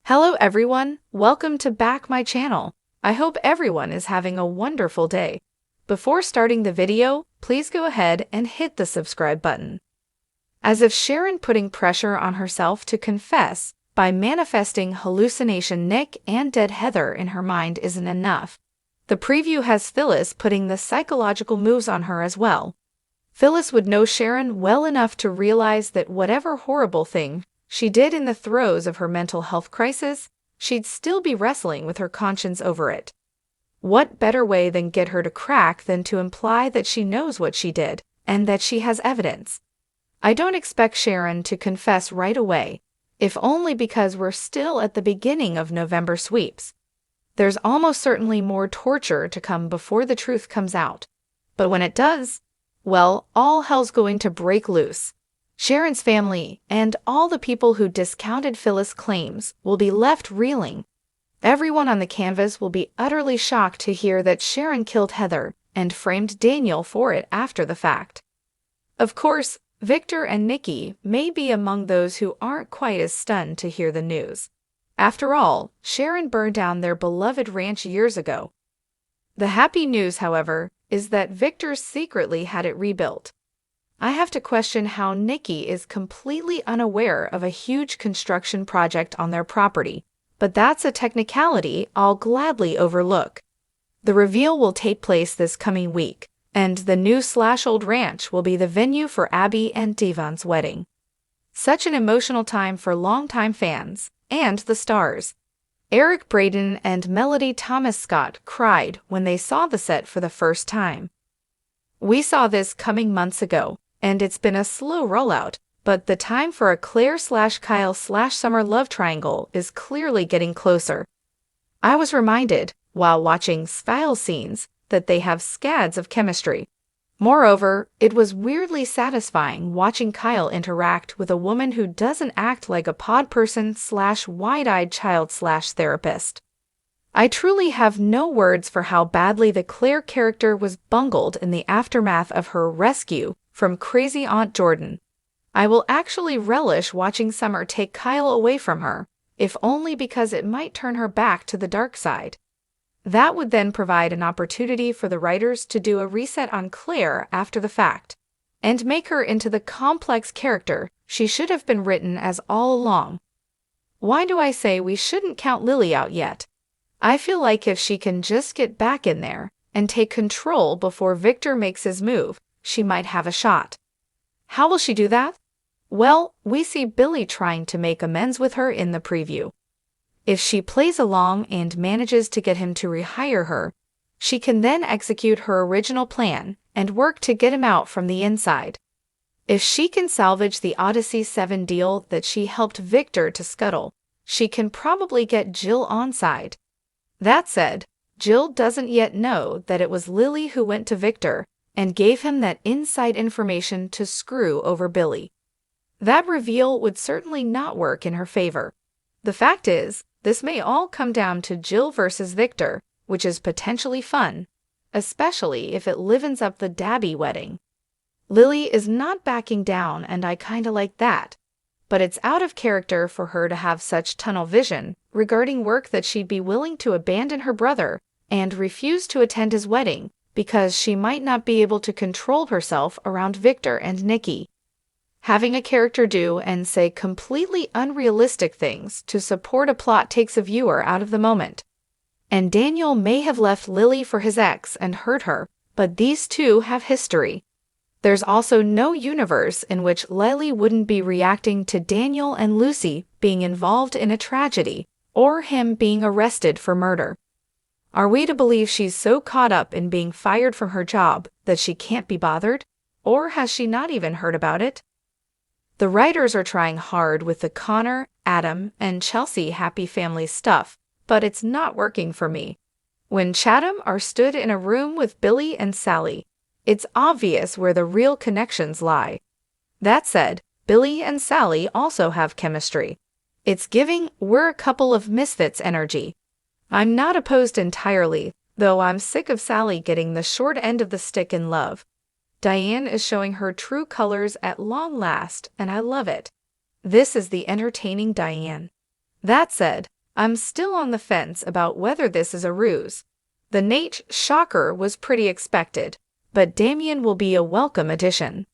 Hello everyone, welcome to back my channel. I hope everyone is having a wonderful day. Before starting the video, please go ahead and hit the subscribe button. As if Sharon putting pressure on herself to confess by manifesting hallucination Nick and dead Heather in her mind isn't enough. The preview has Phyllis putting the psychological moves on her as well. Phyllis would know Sharon well enough to realize that whatever horrible thing she did in the throes of her mental health crisis, she'd still be wrestling with her conscience over it. What better way than get her to crack than to imply that she knows what she did, and that she has evidence? I don't expect Sharon to confess right away, if only because we're still at the beginning of November sweeps. There's almost certainly more torture to come before the truth comes out. But when it does, well, all hell's going to break loose. Sharon's family and all the people who discounted Phyllis' claims will be left reeling. Everyone on the canvas will be utterly shocked to hear that Sharon killed Heather and framed Daniel for it after the fact. Of course, Victor and Nikki may be among those who aren't quite as stunned to hear the news. After all, Sharon burned down their beloved ranch years ago. The happy news, however, is that Victor secretly had it rebuilt. I have to question how Nikki is completely unaware of a huge construction project on their property, but that's a technicality I'll gladly overlook. The reveal will take place this coming week, and the new/old ranch will be the venue for Abby and Devon's wedding. Such an emotional time for longtime fans, and the stars. Eric Braeden and Melody Thomas Scott cried when they saw the set for the first time. We saw this coming months ago, and it's been a slow rollout, but the time for a Claire/Kyle/Summer love triangle is clearly getting closer. I was reminded, while watching style scenes, that they have scads of chemistry. Moreover, it was weirdly satisfying watching Kyle interact with a woman who doesn't act like a pod person/wide-eyed child/therapist. I truly have no words for how badly the Claire character was bungled in the aftermath of her rescue from crazy Aunt Jordan. I will actually relish watching Summer take Kyle away from her, if only because it might turn her back to the dark side. That would then provide an opportunity for the writers to do a reset on Claire after the fact, and make her into the complex character she should have been written as all along. Why do I say we shouldn't count Lily out yet? I feel like if she can just get back in there and take control before Victor makes his move, she might have a shot. How will she do that? Well, we see Billy trying to make amends with her in the preview. If she plays along and manages to get him to rehire her, she can then execute her original plan and work to get him out from the inside. If she can salvage the Odyssey 7 deal that she helped Victor to scuttle, she can probably get Jill on side. That said, Jill doesn't yet know that it was Lily who went to Victor and gave him that inside information to screw over Billy. That reveal would certainly not work in her favor. The fact is, this may all come down to Jill versus Victor, which is potentially fun, especially if it livens up the Dabby wedding. Lily is not backing down, and I kinda like that. But it's out of character for her to have such tunnel vision regarding work that she'd be willing to abandon her brother and refuse to attend his wedding because she might not be able to control herself around Victor and Nikki. Having a character do and say completely unrealistic things to support a plot takes a viewer out of the moment. And Daniel may have left Lily for his ex and hurt her, but these two have history. There's also no universe in which Lily wouldn't be reacting to Daniel and Lucy being involved in a tragedy, or him being arrested for murder. Are we to believe she's so caught up in being fired from her job that she can't be bothered? Or has she not even heard about it? The writers are trying hard with the Connor, Adam, and Chelsea happy family stuff, but it's not working for me. When Chatham are stood in a room with Billy and Sally, it's obvious where the real connections lie. That said, Billy and Sally also have chemistry. It's giving we're a couple of misfits energy. I'm not opposed entirely, though I'm sick of Sally getting the short end of the stick in love. Diane is showing her true colors at long last, and I love it. This is the entertaining Diane. That said, I'm still on the fence about whether this is a ruse. The Nate shocker was pretty expected, but Damien will be a welcome addition.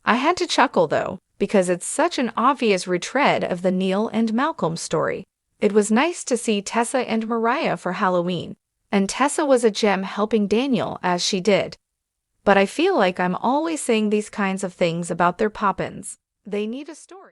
I had to chuckle though, because it's such an obvious retread of the Neil and Malcolm story. It was nice to see Tessa and Mariah for Halloween, and Tessa was a gem helping Daniel as she did. But I feel like I'm always saying these kinds of things about their pop-ins. They need a story.